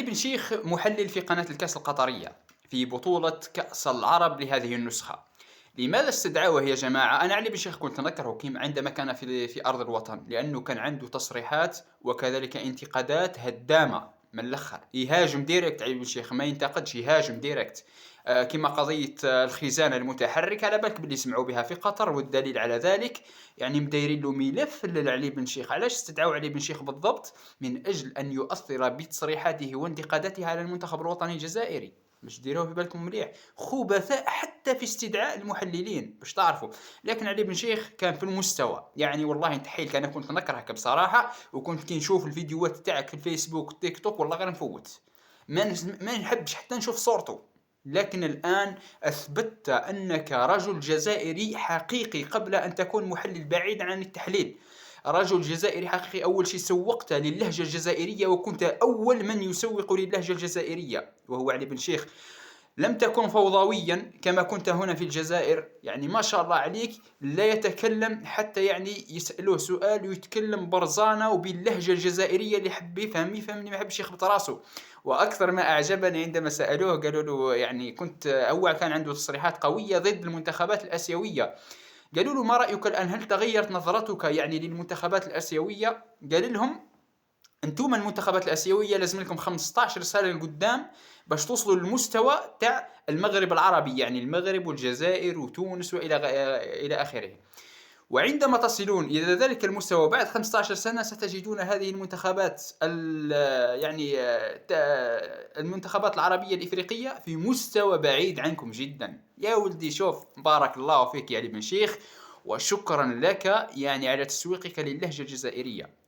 بن شيخ محلل في قناة الكأس القطرية في بطولة كأس العرب لهذه النسخة. لماذا استدعاه يا جماعة؟ أنا علي بن شيخ كنت نكره كيما عندما كان في أرض الوطن، لأنه كان عنده تصريحات وكذلك انتقادات هدامة من الأخر، يهاجم ديريكت. علي بن شيخ ما ينتقدش، يهاجم ديريكت. كما قضية الخزانة المتحركة، على بالك باللي سمعوا بها في قطر، والدليل على ذلك يعني مدايرين له ملف لعلي بن شيخ. علاش استدعوا علي بن شيخ بالضبط؟ من أجل أن يؤثر بتصريحاته وانتقاداته على المنتخب الوطني الجزائري. باش ديروه في بالكم مليح، خبثاء حتى في استدعاء المحللين باش تعرفوا. لكن علي بن شيخ كان في المستوى، يعني والله نتحيلك، انا كنت نكرهك بصراحه، وكنت كي نشوف الفيديوهات تاعك في الفيسبوك والتيك توك والله غير نفوت، ما نحبش حتى نشوف صورته. لكن الآن أثبتت أنك رجل جزائري حقيقي قبل أن تكون محلل بعيد عن التحليل. رجل جزائري حقيقي. أول شيء سوقت للهجة الجزائرية، وكنت أول من يسوق للهجة الجزائرية وهو علي بن شيخ. لم تكن فوضويا كما كنت هنا في الجزائر، يعني ما شاء الله عليك، لا يتكلم حتى يعني يسألوه سؤال ويتكلم برزانة وباللهجة الجزائرية اللي يحب يفهمني ما يحبش يخبط راسه. وأكثر ما أعجبني عندما سألوه قالوا له، يعني كنت هو كان عنده تصريحات قوية ضد المنتخبات الآسيوية. قالوا له ما رأيك الآن، هل تغيرت نظرتك يعني للمنتخبات الآسيوية؟ قال لهم انتم المنتخبات الآسيوية لازم لكم 15 سنة لقدام باش توصلوا للمستوى تاع المغرب العربي، يعني المغرب والجزائر وتونس إلى آخره. وعندما تصلون إلى ذلك المستوى بعد 15 سنة ستجدون هذه المنتخبات يعني المنتخبات العربية الإفريقية في مستوى بعيد عنكم جدا. يا ولدي شوف، بارك الله فيك يا علي بن شيخ، وشكرا لك يعني على تسويقك للهجة الجزائرية.